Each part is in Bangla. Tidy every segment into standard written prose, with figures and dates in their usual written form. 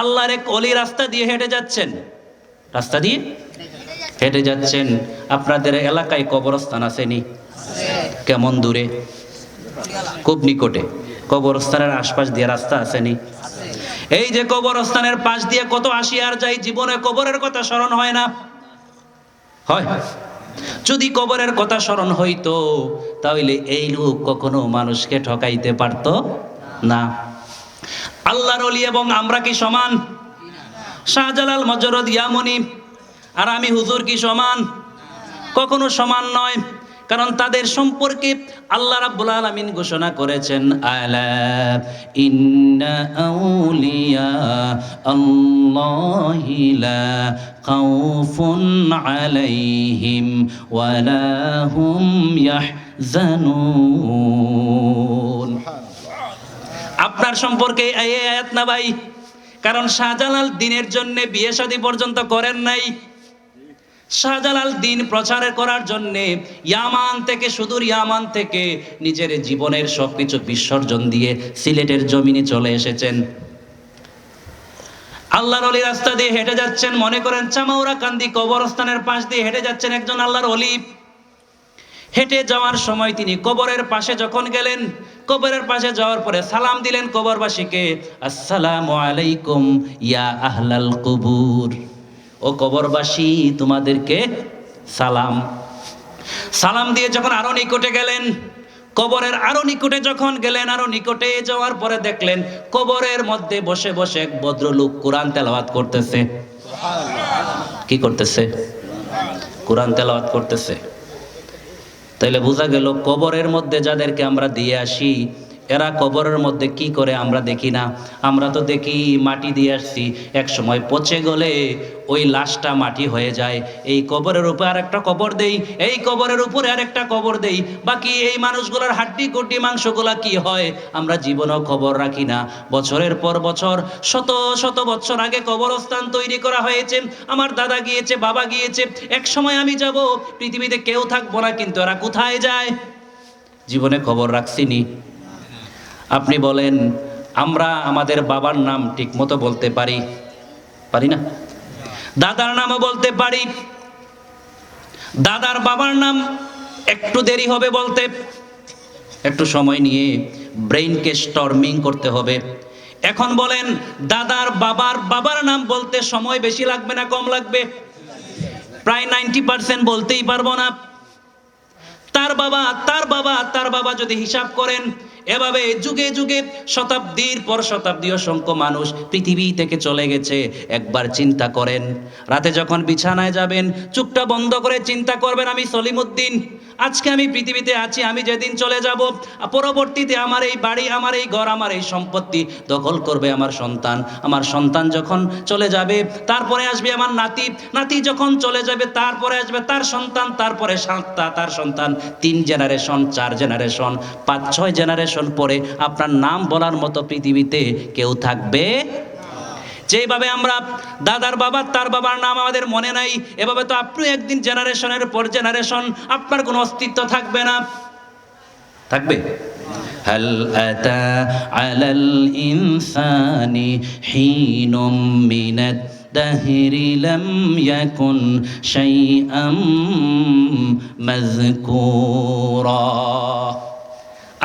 আল্লাহর এক অলি রাস্তা দিয়ে হেঁটে যাচ্ছেন, রাস্তা দিয়ে হেঁটে যাচ্ছেন। আপনাদের এলাকায় কবরস্থান আসেনি? কেমন দূরে? খুব নিকটে। কবরস্থানের আশপাশ দিয়ে রাস্তা আসেনি? এই যে কবরস্থানের পাশ দিয়ে কত আসি আর যাই, জীবনে কবরের কথা স্মরণ হয় না? হয়। যদি কবরের কথা স্মরণ হইতো তাহলে এই লোক কখনো মানুষকে ঠকাইতে পারতো না। আল্লাহর ওলি এবং আমরা কি সমান? শাহজালাল, মজরদ, ইয়ামনি আর আমি হুজুর কি সমান? কখনো সমান নয়। কারণ তাদের সম্পর্কে আল্লাহ রাব্বুল আলামিন ঘোষণা করেছেন, আলা ইন্না আউলিয়া আল্লাহি লা খাউফুন আলাইহিম ওয়ালা হুম ইয়াহজানুন। আপনার সম্পর্কে এই আয়াত না ভাই? কারণ শাহজালাল দিনের জন্য বিয়ে শাদী পর্যন্ত করেন নাই। শাহজালাল দিন প্রচার করার জন্য ইয়ামান থেকে, সুদূর ইয়ামান থেকে নিজের জীবনের সবকিছু বিসর্জন দিয়ে সিলেটের জমিনে চলে এসেছেন। আল্লাহর ওলি রাস্তা দিয়ে হেঁটে যাচ্ছেন, মনে করেন চামাউরা কান্দি কবরস্থানের পাশ দিয়ে হেঁটে যাচ্ছেন একজন আল্লাহর ওলি। হেঁটে যাওয়ার সময় তিনি কবরের পাশে যখন গেলেন, কবরের পাশে যাওয়ার পরে সালাম দিলেন কবরবাসীকে, আসসালামু আলাইকুম ইয়া আহলাল কুবুর। ও কবরবাসী, তোমাদেরকে সালাম। সালাম দিয়ে যখন আরো নিকটে গেলেন, কবরের আরো নিকটে যখন গেলেন, আরো নিকটে যাওয়ার পরে দেখলেন কবরের মধ্যে বসে বসে এক ভদ্রলোক কোরআন তেলাওয়াত করতেছে। কি করতেছে? কোরআন তেলাওয়াত করতেছে। তাইলে বোঝা গেল কবরের মধ্যে যাদেরকে আমরা দিয়ে আসি এরা কবরের মধ্যে কি করে আমরা দেখি না। আমরা তো দেখি মাটি দিয়ে আসছি, এক সময় পচে গলে ওই লাশটা মাটি হয়ে যায়। এই কবরের উপরে আরেকটা কবর দেই, এই কবরের উপরে আরেকটা কবর দেই, বাকি এই মানুষগুলোর হাড্ডি গুড্ডি মাংসগুলা কি হয় আমরা জীবনেও খবর রাখি না। বছরের পর বছর, শত শত বছর আগে কবরস্থান তৈরি করা হয়েছে, আমার দাদা গিয়েছে, বাবা গিয়েছে, এক সময় আমি যাব, পৃথিবীতে কেউ থাকবো না, কিন্তু এরা কোথায় যায় জীবনে খবর রাখছিনি। আপনি বলেন আমরা আমাদের বাবার নাম ঠিক মতো বলতে পারি? পারি না। দাদার নামও বলতে পারি, দাদার বাবার নাম একটু দেরি হবে বলতে, একটু সময় নিয়ে ব্রেইনকে স্টর্মিং করতে হবে। এখন বলেন দাদার বাবার নাম বলতে সময় বেশি লাগবে না কম লাগবে? প্রায় 90% বলতেই পারবো না। তার বাবা যদি হিসাব করেন, এভাবে যুগে যুগে শতাব্দীর পর শতাব্দী অসংখ্য মানুষ পৃথিবী থেকে চলে গেছে। একবার চিন্তা করেন, রাতে যখন বিছানায় যাবেন চোখটা বন্ধ করে চিন্তা করবেন, আমি সলিমউদ্দিন, আজকে আমি পৃথিবীতে আছি, আমি যেদিন চলে যাব পরবর্তীতে আমার এই বাড়ি, আমার এই ঘর, আমার এই সম্পত্তি দখল করবে আমার সন্তান। আমার সন্তান যখন চলে যাবে তারপরে আসবে আমার নাতি, নাতি যখন চলে যাবে তারপরে আসবে তার সন্তান, তারপরে তার সন্তান, 3 জেনারেশন, 4 জেনারেশন, 5-6 জেনারেশন পরে আপনার নাম বলার মতো পৃথিবীতে কেউ থাকবে? যেভাবে আমরা দাদার বাবা তার বাবার নাম আমাদের মনে নাই, এভাবে তো আপনি একদিন জেনারেশনের পর জেনারেশন আপনার কোনো অস্তিত্ব থাকবে না। থাকবে? হাল আতা আলাল ইনসানি হিনুম মিনাদ দাহরি লাম ইয়াকুন শাইআম মাযকুরা।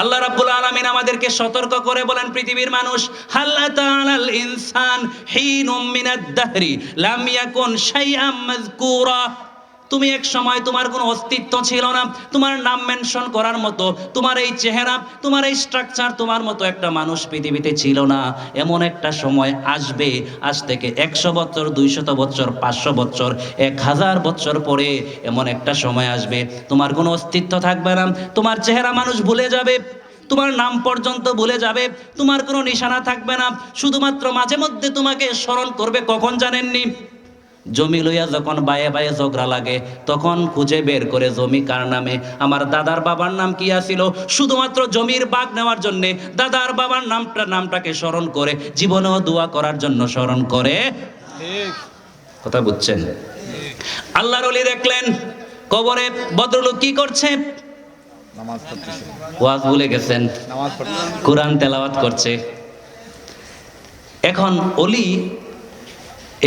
আল্লাহ রাব্বুল আলামিন আমাদেরকে সতর্ক করে বলেন, পৃথিবীর মানুষ, হাল আতা আলাল ইনসান হিনুম মিনাদ দাহরি লাম ইয়াকুন শাইআম মাযকুরা। তুমি এক সময় তোমার কোনো অস্তিত্ব ছিল না, তোমার নাম মেনশন করার মতো, তোমার এই চেহারা, তোমার এই স্ট্রাকচার, তোমার মতো একটা মানুষ পৃথিবীতে ছিল না। এমন একটা সময় আসবে, আজ থেকে 100 বছর, 200 বছর, 500 বছর, 1000 বছর পরে এমন একটা সময় আসবে তোমার কোনো অস্তিত্ব থাকবে না, তোমার চেহারা মানুষ ভুলে যাবে, তোমার নাম পর্যন্ত ভুলে যাবে, তোমার কোনো নিশানা থাকবে না। শুধুমাত্র মাঝে মধ্যে তোমাকে স্মরণ করবে, কখন জানেননি? জমি লইয়া যখন বায়ে বায়ে ঝগড়া লাগে তখন খুঁজে বের করে জমি কার নামে। আমার দাদার বাবার নাম কি আছিল, শুধুমাত্র জমির ভাগ নেওয়ার জন্য দাদার বাবার নামটাকে স্মরণ করে, জীবনেও দোয়া করার জন্য স্মরণ করে। কথা বুঝছেন? আল্লাহর ওলি দেখলেন কবরে ভদ্রলোক কি করছে? নামাজ পড়তেছে। ওয়াজ ভুলে গেছেন, নামাজ পড়তেছে। কোরআন তেলাওয়াত করছে। এখন অলি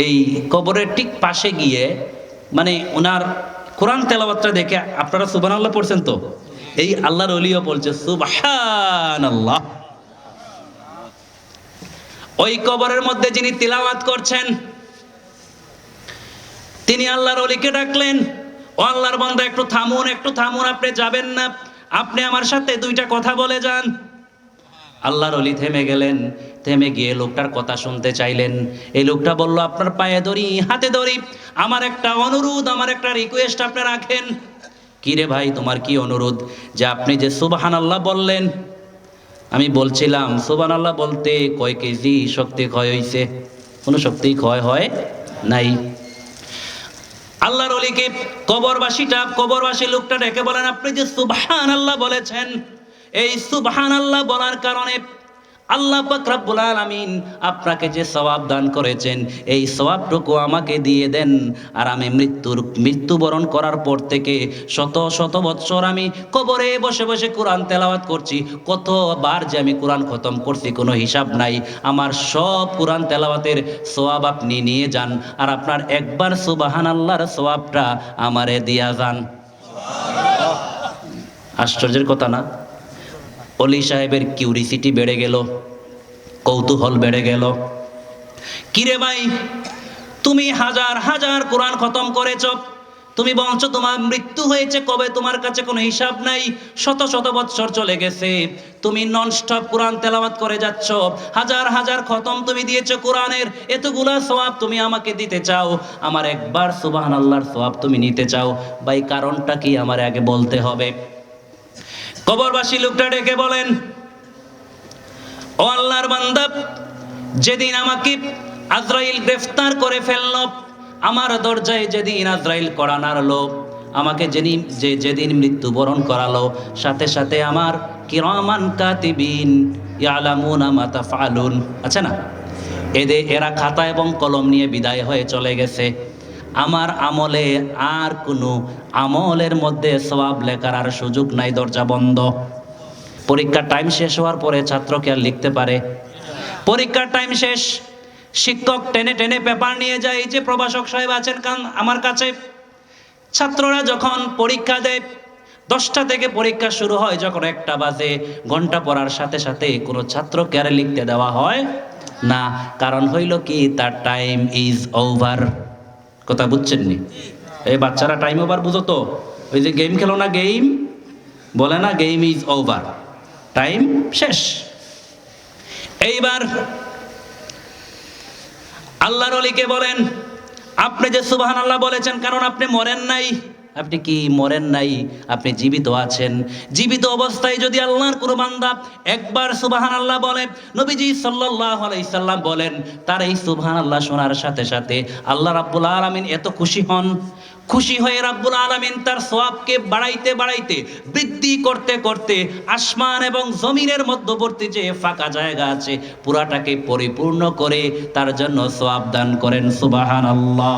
এই কবরের ঠিক পাশে গিয়ে মানে ওনার কোরআন তেলাওয়াতটা দেখে, আপনারা সুবহানাল্লাহ পড়ছেন তো, এই আল্লাহর অলিও বলছে সুবহানাল্লাহ। ওই কবরের মধ্যে যিনি তিলাওয়াত করছেন তিনি আল্লাহর অলিকে ডাকলেন, ও আল্লাহর বান্দা একটু থামুন, একটু থামুন, আপনি যাবেন না, আপনি আমার সাথে দুইটা কথা বলে যান। আল্লাহর অলি থেমে গেলেন, থেমে গিয়ে লোকটার কথা শুনতে চাইলেন। এই লোকটা বলল, আপনার পায়ে ধরি, হাতে ধরি, আমার একটা অনুরোধ, আমার একটা রিকোয়েস্ট আপনি রাখেন। কি রে ভাই, তোমার কি অনুরোধ? যে আপনি যে সুবহানাল্লাহ বললেন, আমি বলছিলাম সুবহানাল্লাহ বলতে কয় কেজি শক্তি ক্ষয় হয়েছে? কোনো শক্তি ক্ষয় হয় নাই। আল্লাহর ওলিকে কবরবাসী লোকটা ডেকে বলেন, আপনি যে সুবহানাল্লাহ বলেছেন, এই সুবহানাল্লাহ বলার কারণে আল্লাহ পাক রব্বুল আলামিন আপনাকে যে সওয়াব দান করেছেন, এই সওয়াবটুকু আমাকে দিয়ে দেন। আর আমি মৃত্যুবরণ করার পর থেকে শত শত বৎসর আমি কবরে বসে বসে কোরআন তেলাওয়াত করছি, কতবার যে আমি কোরআন খতম করছি কোনো হিসাব নাই। আমার সব কোরআন তেলাওয়াতের সওয়াব আপনি নিয়ে যান, আর আপনার একবার সুবহানাল্লাহর সওয়াবটা আমারে দিয়া যান। আশ্চর্যের কথা না? অলি সাহেবের কিউরিসিটি বেড়ে গেল, কৌতূহল বেড়ে গেল। কিরে ভাই, তুমি হাজার হাজার কোরআন খতম করেছ, তুমি বলছো তোমার মৃত্যু হয়েছে কবে, তোমার কাছে কোনো হিসাব নাই, শত শত বৎসর চলে গেছে, তুমি ননস্টপ কোরআন তেলাওয়াত করে যাচ্ছ, হাজার হাজার খতম তুমি দিয়েছো কোরআনের, এতগুলা সওয়াব তুমি আমাকে দিতে চাও, আমার একবার সুবহানাল্লাহর সওয়াব তুমি নিতে চাও। ভাই কারণটা কি আমার আগে বলতে হবে। কবরবাসী লোকটা ডেকে বলেন, ও আল্লাহর বান্দা, যেদিন আমাকে আজরাইল গ্রেফতার করে ফেললো, আমার দরজায় যেদিন আজরাইল কড়া নাড়লো, আমাকে যেদিন মৃত্যুবরণ করালো, সাথে সাথে আমার কিরামান কাতিবিন ইয়ালামুনা মা তাফআলুন আছে না, এরা খাতা এবং কলম নিয়ে বিদায় হয়ে চলে গেছে। আমার আমলে আর কোনো আমলের মধ্যে সওয়াব লেখার আর সুযোগ নাই, দরজা বন্ধ। পরীক্ষার টাইম শেষ হওয়ার পরে ছাত্র কি আর লিখতে পারে? পরীক্ষার টাইম শেষ, শিক্ষক টেনে টেনে পেপার নিয়ে যায়, এই যে প্রভাষক সাহেব আছেন আমার কাছে, ছাত্ররা যখন পরীক্ষা দেয় 10টা থেকে পরীক্ষা শুরু হয়, যখন 1টা বাজে, ঘন্টা পড়ার সাথে সাথে কোনো ছাত্রকে আর লিখতে দেওয়া হয় না। কারণ হইল কি, তার টাইম ইজ ওভার। কথা বুঝছেন নি? এই বাচ্চারা টাইম ওভার বুঝো তো? ওই যে গেম খেলো না, গেম বলে না, গেম ইজ ওভার, টাইম শেষ। এইবার আল্লাহর ওলিকে বলেন, আপনি যে সুবহানাল্লাহ বলেছেন, কারণ আপনি মরেন নাই। আপনি কি মরেন নাই? আপনি জীবিত আছেন। জীবিত অবস্থায় যদি আল্লাহর কোনো বান্দা একবার সুবহানাল্লাহ বলে, নবীজি সাল্লাল্লাহু আলাইহি সাল্লাম বলেন, তার এই সুবহানাল্লাহ শোনার সাথে সাথে আল্লাহ রাব্বুল আলামিন এত খুশি হন, খুশি হয়ে রাব্বুল আলামিন তার সওয়াবকে বাড়াইতে বাড়াইতে, বৃদ্ধি করতে করতে, আসমান এবং জমিনের মধ্যবর্তী যে ফাঁকা জায়গা আছে পুরাটাকে পরিপূর্ণ করে তার জন্য সওয়াব দান করেন। সুবহানাল্লাহ।